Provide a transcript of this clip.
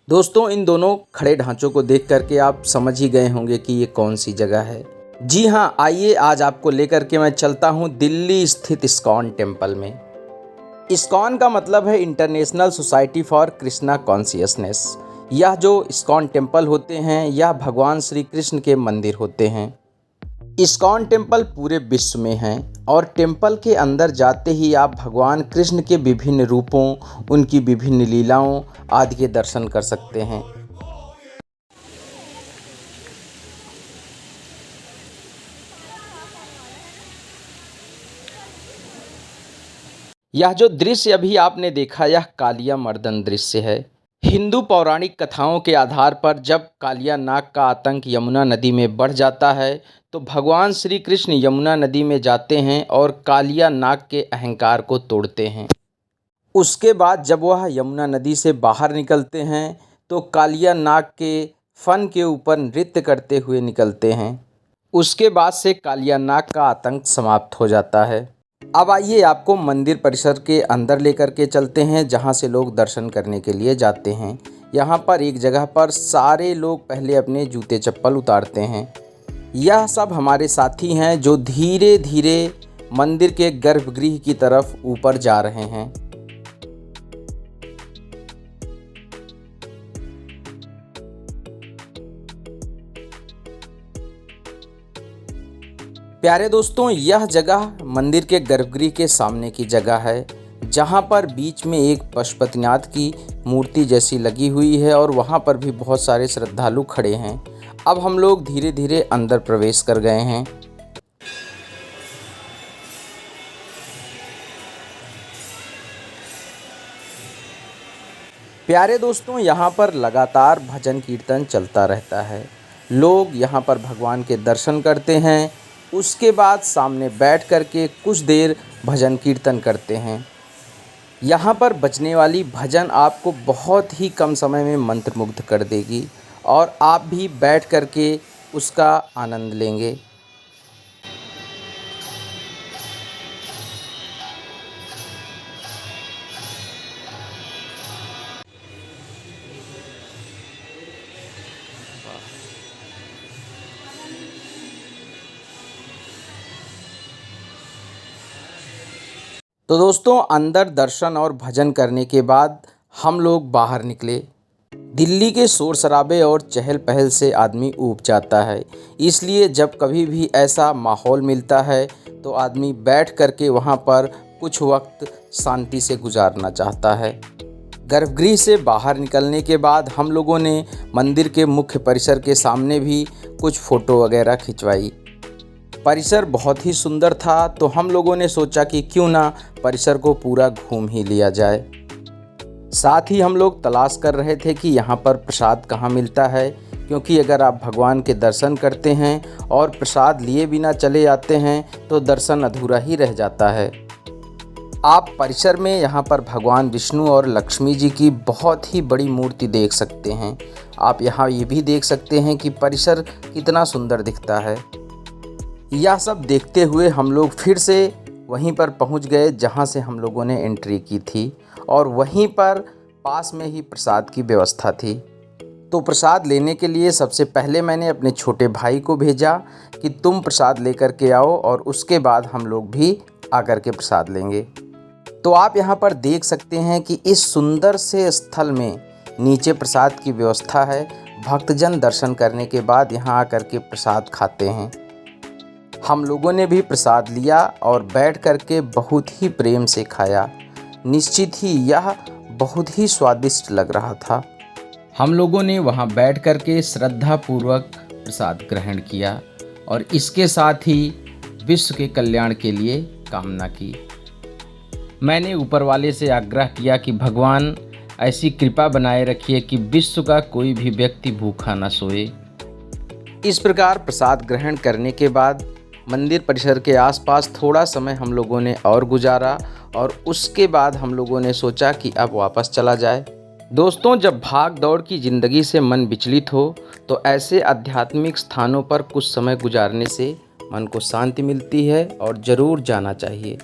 दोस्तों, इन दोनों खड़े ढांचों को देख करके आप समझ ही गए होंगे कि ये कौन सी जगह है। जी हाँ, आइए आज आपको लेकर के मैं चलता हूँ दिल्ली स्थित इस्कॉन टेम्पल में। इस्कॉन का मतलब है international society for Krishna consciousness. यह जो इस्कॉन टेम्पल होते हैं, यह भगवान श्री कृष्ण के मंदिर होते हैं। इस्कॉन टेम्पल पूरे विश्व में हैं और टेम्पल के अंदर जाते ही आप भगवान कृष्ण के विभिन्न रूपों, उनकी विभिन्न लीलाओं आदि के दर्शन कर सकते हैं। यह जो दृश्य अभी आपने देखा, यह कालिया मर्दन दृश्य है। हिंदू पौराणिक कथाओं के आधार पर जब कालिया नाग का आतंक यमुना नदी में बढ़ जाता है तो भगवान श्री कृष्ण यमुना नदी में जाते हैं और कालिया नाग के अहंकार को तोड़ते हैं। उसके बाद जब वह यमुना नदी से बाहर निकलते हैं तो कालिया नाग के फन के ऊपर नृत्य करते हुए निकलते हैं। उसके बाद से कालिया नाग का आतंक समाप्त हो जाता है। अब आइए आपको मंदिर परिसर के अंदर लेकर के चलते हैं, जहां से लोग दर्शन करने के लिए जाते हैं। यहां पर एक जगह पर सारे लोग पहले अपने जूते चप्पल उतारते हैं। यह सब हमारे साथी हैं जो धीरे धीरे मंदिर के गर्भगृह की तरफ ऊपर जा रहे हैं। प्यारे दोस्तों, यह जगह मंदिर के गर्भगृह के सामने की जगह है, जहां पर बीच में एक पशुपतिनाथ की मूर्ति जैसी लगी हुई है और वहां पर भी बहुत सारे श्रद्धालु खड़े हैं। अब हम लोग धीरे धीरे अंदर प्रवेश कर गए हैं। प्यारे दोस्तों, यहाँ पर लगातार भजन कीर्तन चलता रहता है। लोग यहाँ पर भगवान के दर्शन करते हैं, उसके बाद सामने बैठ कर के कुछ देर भजन कीर्तन करते हैं। यहाँ पर बजने वाली भजन आपको बहुत ही कम समय में मंत्रमुग्ध कर देगी और आप भी बैठ कर के उसका आनंद लेंगे। तो दोस्तों, अंदर दर्शन और भजन करने के बाद हम लोग बाहर निकले। दिल्ली के शोर शराबे और चहल पहल से आदमी ऊब जाता है, इसलिए जब कभी भी ऐसा माहौल मिलता है तो आदमी बैठ कर के वहाँ पर कुछ वक्त शांति से गुजारना चाहता है। गर्भगृह से बाहर निकलने के बाद हम लोगों ने मंदिर के मुख्य परिसर के सामने भी कुछ फ़ोटो वगैरह खिंचवाई। परिसर बहुत ही सुंदर था, तो हम लोगों ने सोचा कि क्यों ना परिसर को पूरा घूम ही लिया जाए। साथ ही हम लोग तलाश कर रहे थे कि यहाँ पर प्रसाद कहाँ मिलता है, क्योंकि अगर आप भगवान के दर्शन करते हैं और प्रसाद लिए बिना चले जाते हैं तो दर्शन अधूरा ही रह जाता है। आप परिसर में यहाँ पर भगवान विष्णु और लक्ष्मी जी की बहुत ही बड़ी मूर्ति देख सकते हैं। आप यहाँ ये भी देख सकते हैं कि परिसर कितना सुंदर दिखता है। यह सब देखते हुए हम लोग फिर से वहीं पर पहुंच गए जहां से हम लोगों ने एंट्री की थी, और वहीं पर पास में ही प्रसाद की व्यवस्था थी। तो प्रसाद लेने के लिए सबसे पहले मैंने अपने छोटे भाई को भेजा कि तुम प्रसाद लेकर के आओ, और उसके बाद हम लोग भी आकर के प्रसाद लेंगे। तो आप यहाँ पर देख सकते हैं कि इस सुंदर से स्थल में नीचे प्रसाद की व्यवस्था है। भक्तजन दर्शन करने के बाद यहाँ आकर के प्रसाद खाते हैं। हम लोगों ने भी प्रसाद लिया और बैठ कर के बहुत ही प्रेम से खाया। निश्चित ही यह बहुत ही स्वादिष्ट लग रहा था। हम लोगों ने वहां बैठ कर के श्रद्धापूर्वक प्रसाद ग्रहण किया और इसके साथ ही विश्व के कल्याण के लिए कामना की। मैंने ऊपर वाले से आग्रह किया कि भगवान ऐसी कृपा बनाए रखिए कि विश्व का कोई भी व्यक्ति भूखा न सोए। इस प्रकार प्रसाद ग्रहण करने के बाद मंदिर परिसर के आसपास थोड़ा समय हम लोगों ने और गुजारा, और उसके बाद हम लोगों ने सोचा कि अब वापस चला जाए। दोस्तों, जब भाग दौड़ की ज़िंदगी से मन विचलित हो तो ऐसे आध्यात्मिक स्थानों पर कुछ समय गुजारने से मन को शांति मिलती है और ज़रूर जाना चाहिए।